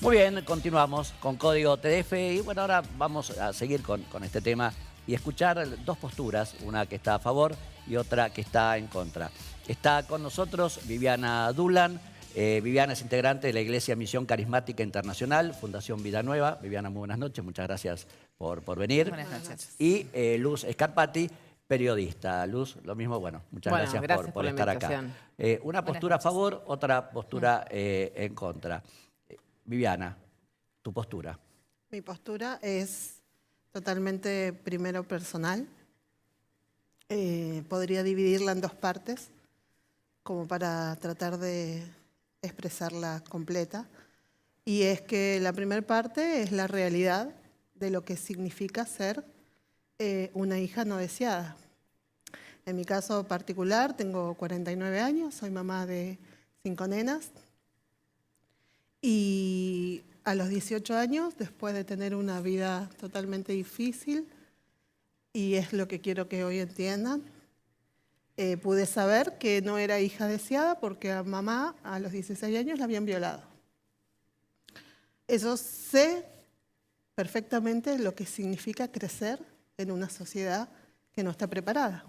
Muy bien, continuamos con Código TDF y bueno, ahora vamos a seguir con este tema y escuchar dos posturas, una que está a favor y otra que está en contra. Está con nosotros Viviana Dulan. Viviana es integrante de la Iglesia Misión Carismática Internacional, Fundación Vida Nueva. Viviana, muy buenas noches, muchas gracias por venir. Buenas noches. Y Luz Scarpati, periodista. Luz, lo mismo, bueno, muchas gracias por la estar acá. Una postura a favor, otra postura en contra. Viviana, tu postura. Mi postura es totalmente primero personal. Podría dividirla en dos partes, como para tratar de expresarla completa. Y es que la primera parte es la realidad de lo que significa ser una hija no deseada. En mi caso particular, tengo 49 años, soy mamá de 5 nenas. Y a los 18 años, después de tener una vida totalmente difícil, y es lo que quiero que hoy entiendan, pude saber que no era hija deseada porque a mamá a los 16 años la habían violado. Eso sé perfectamente lo que significa crecer en una sociedad que no está preparada.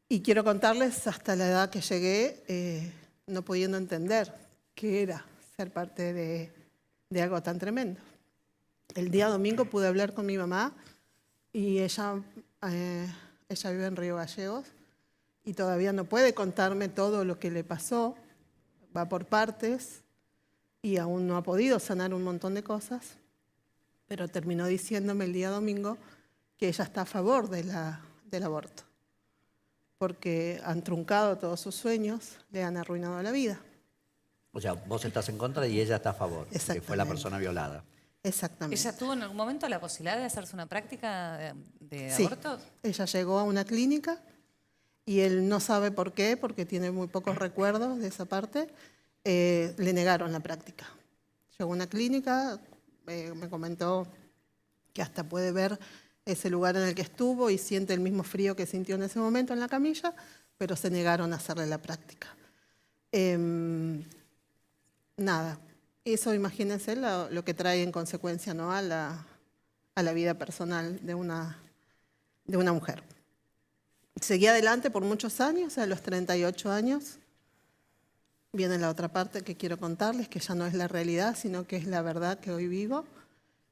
Y quiero contarles hasta la edad que llegué, no pudiendo entender qué era ser parte de algo tan tremendo. El día domingo pude hablar con mi mamá y ella vive en Río Gallegos y todavía no puede contarme todo lo que le pasó, va por partes y aún no ha podido sanar un montón de cosas, pero terminó diciéndome el día domingo que ella está a favor del aborto, porque han truncado todos sus sueños, le han arruinado la vida. O sea, vos estás en contra y ella está a favor, que fue la persona violada. Exactamente. ¿Ella tuvo en algún momento la posibilidad de hacerse una práctica de Sí, aborto? ella llegó a una clínica y él no sabe por qué, porque tiene muy pocos recuerdos de esa parte, le negaron la práctica. Llegó a una clínica, me comentó que hasta puede ver ese lugar en el que estuvo y siente el mismo frío que sintió en ese momento en la camilla, pero se negaron a hacerle la práctica. Nada, eso imagínense lo que trae en consecuencia, ¿no?, a la vida personal de una mujer. Seguí adelante por muchos años, a los 38 años. Viene la otra parte que quiero contarles, que ya no es la realidad, sino que es la verdad que hoy vivo.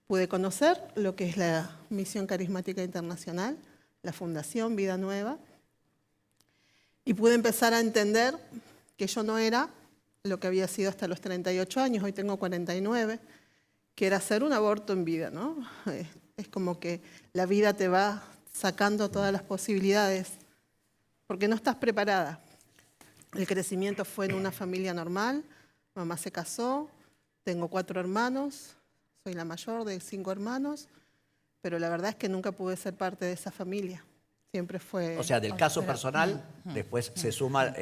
Pude conocer lo que es la Misión Carismática Internacional, la Fundación Vida Nueva, y pude empezar a entender que yo no era lo que había sido hasta los 38 años, hoy tengo 49, que era hacer un aborto en vida, ¿no? Es como que la vida te va sacando todas las posibilidades, porque no estás preparada. El crecimiento fue en una familia normal, mamá se casó, tengo 4 hermanos, soy la mayor de 5 hermanos, pero la verdad es que nunca pude ser parte de esa familia. Siempre fue... O sea, del caso personal, después se suma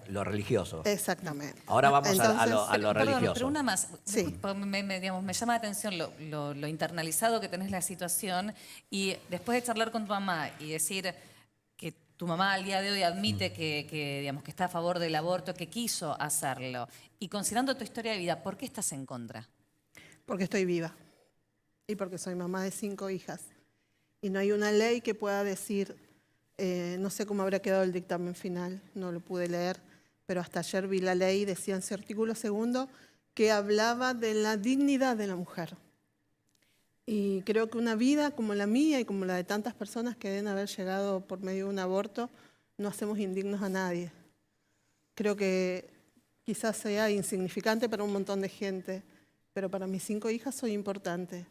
lo religioso. Exactamente. Ahora vamos Entonces, a lo Perdón, religioso. pero una más. Sí. Me llama la atención lo internalizado que tenés la situación y después de charlar con tu mamá y decir que tu mamá al día de hoy admite digamos, que está a favor del aborto, que quiso hacerlo, y considerando tu historia de vida, ¿por qué estás en contra? Porque estoy viva y porque soy mamá de 5 hijas. Y no hay una ley que pueda decir, no sé cómo habrá quedado el dictamen final, no lo pude leer, pero hasta ayer vi la ley, decía en su artículo 2 que hablaba de la dignidad de la mujer. Y creo que una vida como la mía y como la de tantas personas que deben haber llegado por medio de un aborto, no hacemos indignos a nadie. Creo que quizás sea insignificante para un montón de gente, pero para mis 5 hijas soy importante.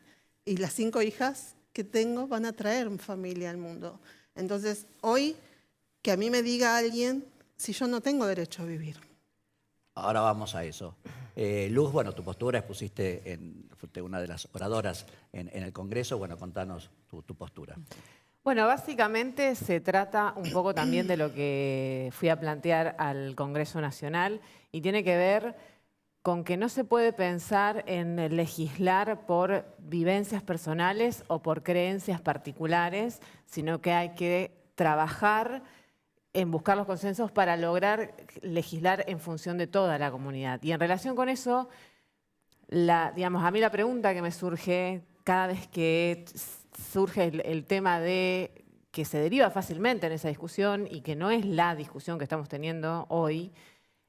Y las 5 hijas que tengo van a traer familia al mundo. Entonces, hoy, que a mí me diga alguien si yo no tengo derecho a vivir. Ahora vamos a eso. Luz, bueno, tu postura, fuiste una de las oradoras en el Congreso. Bueno, contanos tu postura. Bueno, básicamente se trata un poco también de lo que fui a plantear al Congreso Nacional y tiene que ver con que no se puede pensar en legislar por vivencias personales o por creencias particulares, sino que hay que trabajar en buscar los consensos para lograr legislar en función de toda la comunidad. Y en relación con eso, digamos, a mí la pregunta que me surge cada vez que surge el tema de que se deriva fácilmente en esa discusión y que no es la discusión que estamos teniendo hoy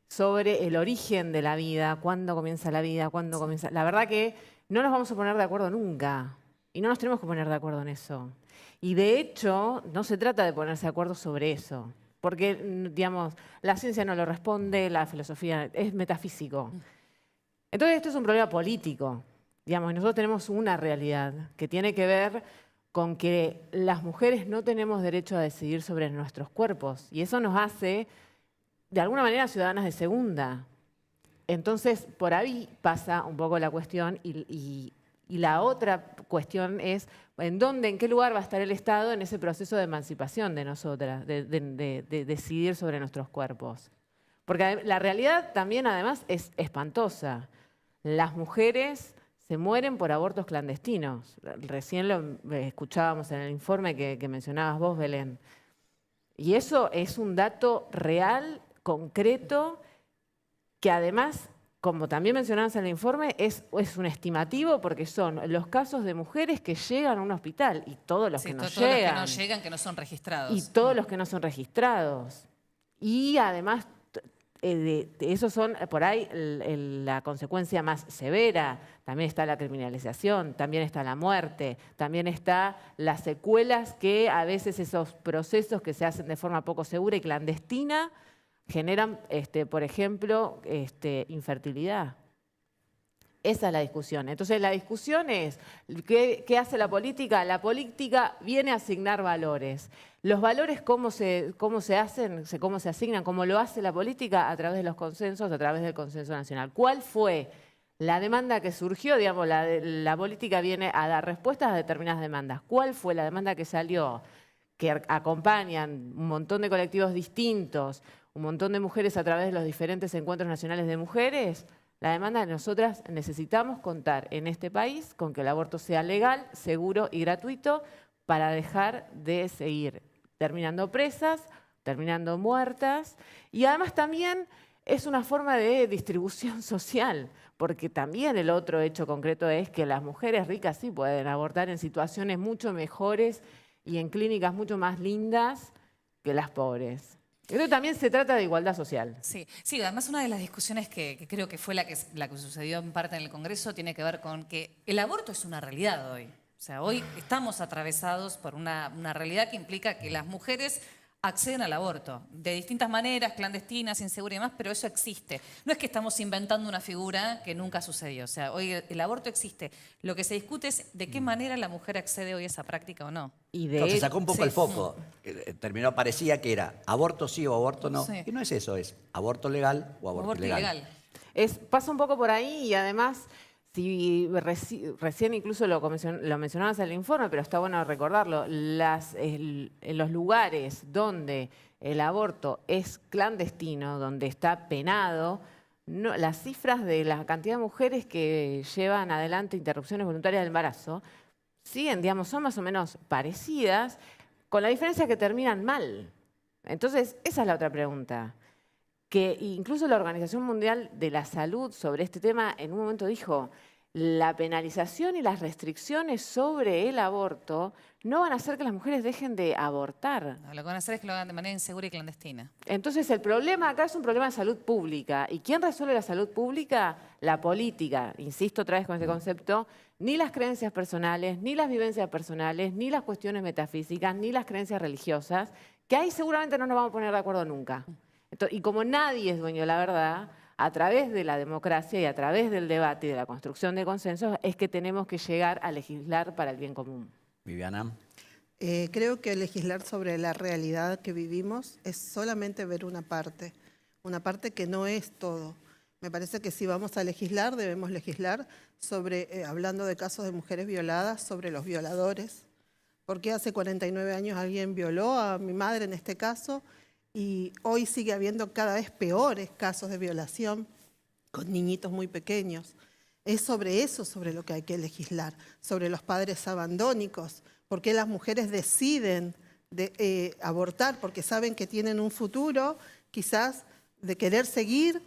sobre el origen de la vida, cuándo comienza la vida, cuándo comienza... La verdad que no nos vamos a poner de acuerdo nunca y no nos tenemos que poner de acuerdo en eso. Y de hecho, no se trata de ponerse de acuerdo sobre eso, porque, digamos, la ciencia no lo responde, la filosofía es metafísico. Entonces esto es un problema político, digamos, y nosotros tenemos una realidad que tiene que ver con que las mujeres no tenemos derecho a decidir sobre nuestros cuerpos y eso nos hace, de alguna manera, ciudadanas de segunda. Entonces, por ahí pasa un poco la cuestión y la otra cuestión es en qué lugar va a estar el Estado en ese proceso de emancipación de nosotras, de decidir sobre nuestros cuerpos. Porque la realidad también, además, es espantosa. Las mujeres se mueren por abortos clandestinos. Recién lo escuchábamos en el informe que mencionabas vos, Belén. Y eso es un dato real, concreto, que además, como también mencionabas en el informe, es un estimativo porque son los casos de mujeres que llegan a un hospital y todos los que no todos los que llegan. no llegan, que no son registrados. Y todos los que no son registrados. Y además, esos son por ahí la consecuencia más severa. También está la criminalización, también está la muerte, también está las secuelas que a veces esos procesos que se hacen de forma poco segura y clandestina generan, por ejemplo, infertilidad. Esa es la discusión. Entonces la discusión es, ¿qué hace la política? La política viene a asignar valores. Los valores, ¿cómo se hacen? ¿Cómo se asignan? ¿Cómo lo hace la política? A través de los consensos, a través del consenso nacional. ¿Cuál fue la demanda que surgió? Digamos, la política viene a dar respuestas a determinadas demandas. ¿Cuál fue la demanda que salió? Que acompañan un montón de colectivos distintos, un montón de mujeres a través de los diferentes encuentros nacionales de mujeres. La demanda de nosotras necesitamos contar en este país con que el aborto sea legal, seguro y gratuito para dejar de seguir terminando presas, terminando muertas. Y además también es una forma de distribución social, porque también el otro hecho concreto es que las mujeres ricas sí pueden abortar en situaciones mucho mejores y en clínicas mucho más lindas que las pobres. Entonces también se trata de igualdad social. Sí, sí, además una de las discusiones que creo que fue la que sucedió en parte en el Congreso tiene que ver con que el aborto es una realidad hoy. O sea, hoy estamos atravesados por una realidad que implica que las mujeres acceden al aborto de distintas maneras, clandestinas, inseguras y demás, pero eso existe. No es que estamos inventando una figura que nunca sucedió. O sea, hoy el aborto existe. Lo que se discute es de qué manera la mujer accede hoy a esa práctica o no. Y Se sacó un poco sí. el foco. Parecía que era aborto sí o aborto no. Sí. Y no es eso, es aborto legal o aborto ilegal. Pasa un poco por ahí y además, si recién incluso lo mencionabas en el informe, pero está bueno recordarlo, en los lugares donde el aborto es clandestino, donde está penado, las cifras de la cantidad de mujeres que llevan adelante interrupciones voluntarias del embarazo siguen, digamos, son más o menos parecidas, con la diferencia que terminan mal. Entonces, esa es la otra pregunta. Que incluso la Organización Mundial de la Salud sobre este tema en un momento dijo, la penalización y las restricciones sobre el aborto no van a hacer que las mujeres dejen de abortar. No, lo que van a hacer es que lo hagan de manera insegura y clandestina. Entonces el problema acá es un problema de salud pública. ¿Y quién resuelve la salud pública? La política. Insisto otra vez con este concepto, ni las creencias personales, ni las vivencias personales, ni las cuestiones metafísicas, ni las creencias religiosas, que ahí seguramente no nos vamos a poner de acuerdo nunca. Y como nadie es dueño de la verdad, a través de la democracia y a través del debate y de la construcción de consensos es que tenemos que llegar a legislar para el bien común. Viviana. Creo que legislar sobre la realidad que vivimos es solamente ver una parte que no es todo. Me parece que si vamos a legislar, debemos legislar sobre, hablando de casos de mujeres violadas, sobre los violadores. Porque hace 49 años alguien violó a mi madre en este caso, y hoy sigue habiendo cada vez peores casos de violación con niñitos muy pequeños. Es sobre eso sobre lo que hay que legislar, sobre los padres abandónicos, porque las mujeres deciden abortar porque saben que tienen un futuro, quizás de querer seguir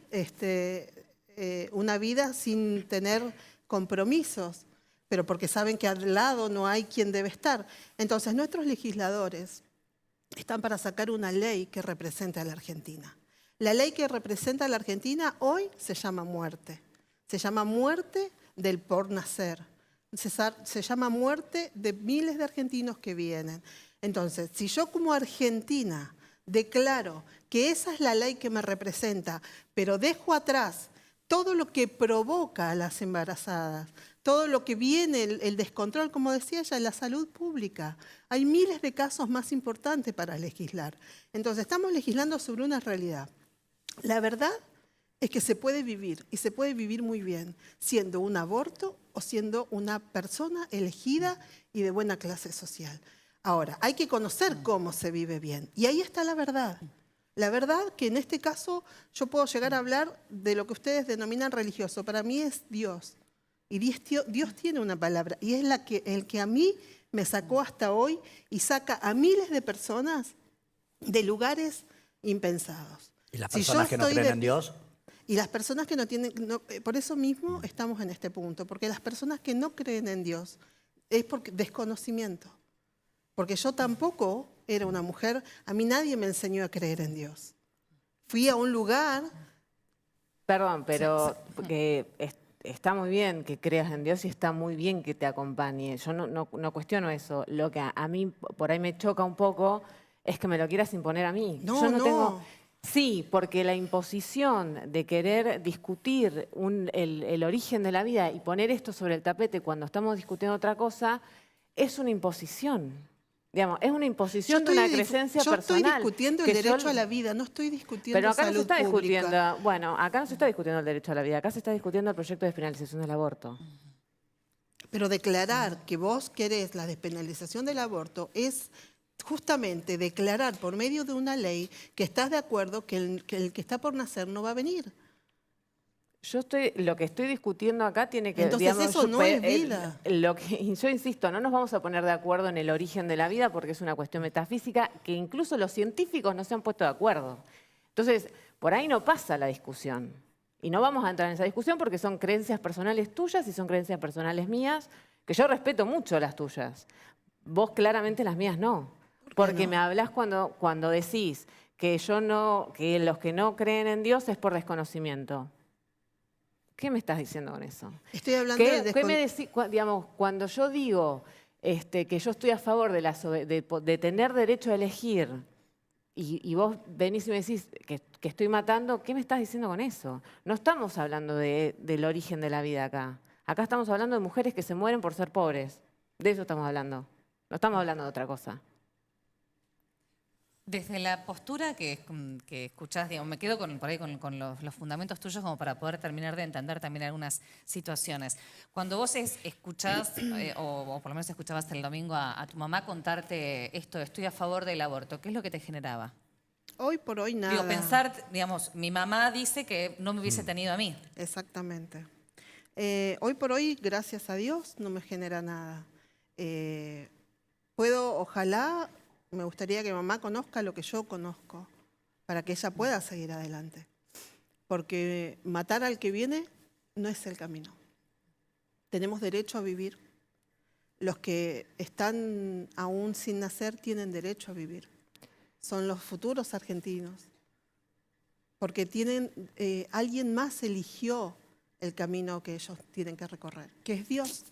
una vida sin tener compromisos, pero porque saben que al lado no hay quien debe estar. Entonces, nuestros legisladores están para sacar una ley que represente a la Argentina. La ley que representa a la Argentina hoy se llama muerte. Se llama muerte del por nacer. Se llama muerte de miles de argentinos que vienen. Entonces, si yo como argentina declaro que esa es la ley que me representa, pero dejo atrás todo lo que provoca a las embarazadas, todo lo que viene, el descontrol, como decía ella, en la salud pública. Hay miles de casos más importantes para legislar. Entonces, estamos legislando sobre una realidad. La verdad es que se puede vivir, y se puede vivir muy bien, siendo un aborto o siendo una persona elegida y de buena clase social. Ahora, hay que conocer cómo se vive bien, y ahí está la verdad. La verdad que en este caso yo puedo llegar a hablar de lo que ustedes denominan religioso. Para mí es Dios. Y Dios tiene una palabra, y es el que a mí me sacó hasta hoy y saca a miles de personas de lugares impensados. ¿Y las personas que no creen en Dios? Y las personas que no tienen... por eso mismo estamos en este punto, porque las personas que no creen en Dios es por desconocimiento. Porque yo tampoco era una mujer, a mí nadie me enseñó a creer en Dios. Fui a un lugar... Perdón, pero que está muy bien que creas en Dios y está muy bien que te acompañe. Yo no cuestiono eso. Lo que a mí por ahí me choca un poco es que me lo quieras imponer a mí. No, Yo no. tengo... Sí, porque la imposición de querer discutir el origen de la vida y poner esto sobre el tapete cuando estamos discutiendo otra cosa es una imposición. Digamos, es una imposición de una creencia personal. Yo estoy discutiendo el derecho a la vida, no estoy discutiendo pero acá salud no se está pública. discutiendo, bueno, acá no se está discutiendo el derecho a la vida, acá se está discutiendo el proyecto de despenalización del aborto. Pero declarar que vos querés la despenalización del aborto es justamente declarar por medio de una ley que estás de acuerdo que el que está por nacer no va a venir. Lo que estoy discutiendo acá tiene que... Entonces eso no es vida. Yo insisto, no nos vamos a poner de acuerdo en el origen de la vida porque es una cuestión metafísica que incluso los científicos no se han puesto de acuerdo. Entonces, por ahí no pasa la discusión. Y no vamos a entrar en esa discusión porque son creencias personales tuyas y son creencias personales mías, que yo respeto mucho las tuyas. Vos claramente las mías no. Porque no? me hablás cuando decís que que los que no creen en Dios es por desconocimiento. ¿Qué me estás diciendo con eso? Estoy hablando de ¿Qué me decís, digamos, cuando yo digo que yo estoy a favor de tener derecho a elegir y vos venís y me decís que estoy matando, ¿qué me estás diciendo con eso? No estamos hablando del origen de la vida acá. Acá estamos hablando de mujeres que se mueren por ser pobres. De eso estamos hablando. No estamos hablando de otra cosa. Desde la postura que escuchás, digamos, me quedo por ahí con los fundamentos tuyos como para poder terminar de entender también algunas situaciones. Cuando vos escuchás, o por lo menos escuchabas el domingo a tu mamá contarte esto, estoy a favor del aborto, ¿qué es lo que te generaba? Hoy por hoy nada. Digo, pensar, digamos, mi mamá dice que no me hubiese tenido a mí. Exactamente. Hoy por hoy, gracias a Dios, no me genera nada. Ojalá, me gustaría que mamá conozca lo que yo conozco, para que ella pueda seguir adelante. Porque matar al que viene no es el camino. Tenemos derecho a vivir. Los que están aún sin nacer tienen derecho a vivir. Son los futuros argentinos. Porque alguien más eligió el camino que ellos tienen que recorrer, que es Dios.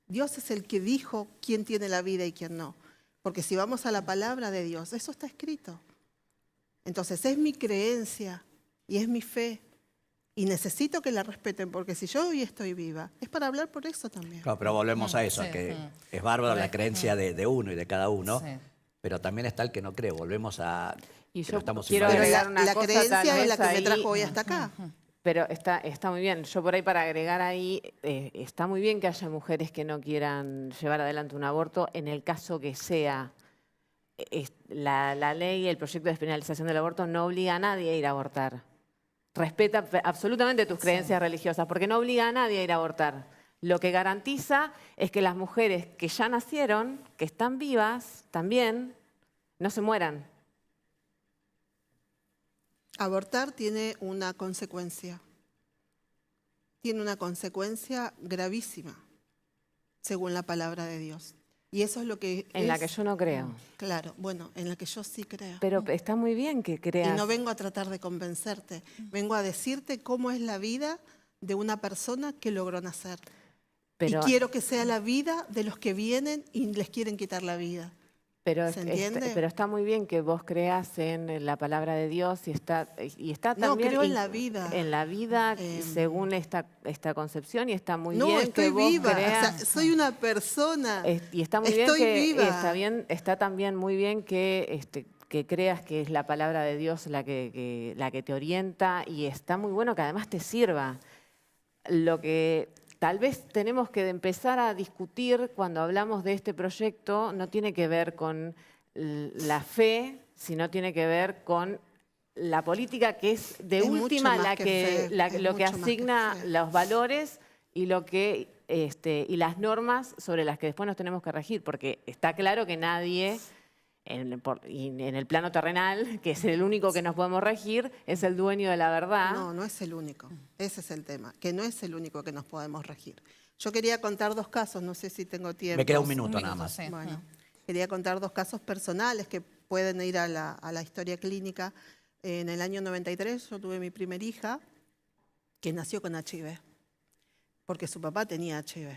Dios es el que dijo quién tiene la vida y quién no. Porque si vamos a la palabra de Dios, eso está escrito. Entonces es mi creencia y es mi fe. Y necesito que la respeten, porque si yo hoy estoy viva, es para hablar por eso también. Claro, pero volvemos a eso, Sí. que es bárbaro la creencia de uno y de cada uno, Sí. pero también está el que no cree. Volvemos a... Y que yo lo estamos quiero Pero invadiendo. agregar una la cosa, creencia tal es la vez que me ahí. trajo hoy hasta acá. Pero está muy bien. Yo por ahí para agregar ahí, está muy bien que haya mujeres que no quieran llevar adelante un aborto en el caso que sea. La ley, el proyecto de despenalización del aborto no obliga a nadie a ir a abortar. Respeta absolutamente tus creencias religiosas, porque no obliga a nadie a ir a abortar. Lo que garantiza es que las mujeres que ya nacieron, que están vivas también, no se mueran. Abortar tiene una consecuencia. tiene una consecuencia gravísima, según la palabra de Dios. Y eso es lo que En la que yo no creo. Claro, bueno, en la que yo sí creo. Pero está muy bien que Y creas. no vengo a tratar de convencerte, vengo a decirte cómo es la vida de una persona que logró nacer. Pero, Y quiero que sea la vida de los que vienen y les quieren quitar la vida. pero, ¿Se entiende? pero está muy bien que vos creas en la palabra de Dios y está No, también creo en la vida. en la vida según esta concepción, y está muy No, bien estoy que vos viva, creas. o sea, soy una persona. Y está muy bien Estoy que viva. está también muy bien que creas que es la palabra de Dios la que te orienta, y está muy bueno que además te sirva. Lo que tal vez tenemos que empezar a discutir cuando hablamos de este proyecto no tiene que ver con la fe, sino tiene que ver con la política, que es de Es mucho última más la que que, fe, la- es lo que mucho más que asigna fe. los valores y y las normas sobre las que después nos tenemos que regir, porque está claro que nadie y en el plano terrenal, que es el único que nos podemos regir, es el dueño de la verdad. No, no es el único. Ese es el tema, que no es el único que nos podemos regir. Yo quería contar 2 casos, no sé si tengo tiempo. Me queda un minuto nada más. Sí. Bueno, quería contar 2 casos personales que pueden ir a la historia clínica. En el año 93 yo tuve mi primer hija que nació con HIV, porque su papá tenía HIV.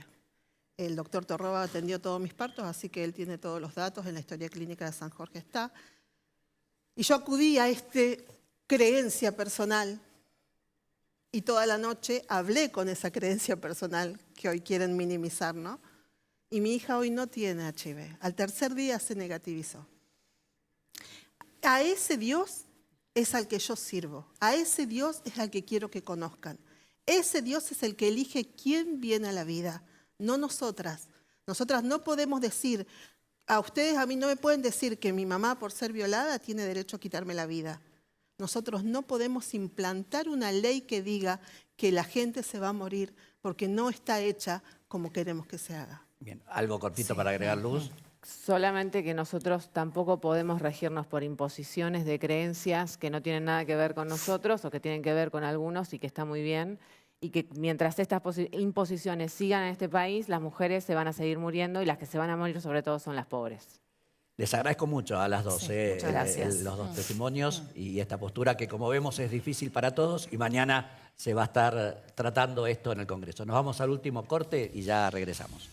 El doctor Torroba atendió todos mis partos, así que él tiene todos los datos, en la historia clínica de San Jorge está. Y yo acudí a esta creencia personal y toda la noche hablé con esa creencia personal que hoy quieren minimizar, ¿no? Y mi hija hoy no tiene HIV. Al tercer día se negativizó. A ese Dios es al que yo sirvo. A ese Dios es al que quiero que conozcan. Ese Dios es el que elige quién viene a la vida, no nosotras. Nosotras no podemos decir, a ustedes, a mí no me pueden decir que mi mamá por ser violada tiene derecho a quitarme la vida. Nosotros no podemos implantar una ley que diga que la gente se va a morir porque no está hecha como queremos que se haga. Bien, algo cortito para agregar, Luz. Solamente que nosotros tampoco podemos regirnos por imposiciones de creencias que no tienen nada que ver con nosotros o que tienen que ver con algunos, y que está muy bien, y que mientras estas imposiciones sigan en este país, las mujeres se van a seguir muriendo, y las que se van a morir sobre todo son las pobres. Les agradezco mucho a las dos Sí, muchas gracias. los 2 testimonios y esta postura que, como vemos, es difícil para todos, y mañana se va a estar tratando esto en el Congreso. Nos vamos al último corte y ya regresamos.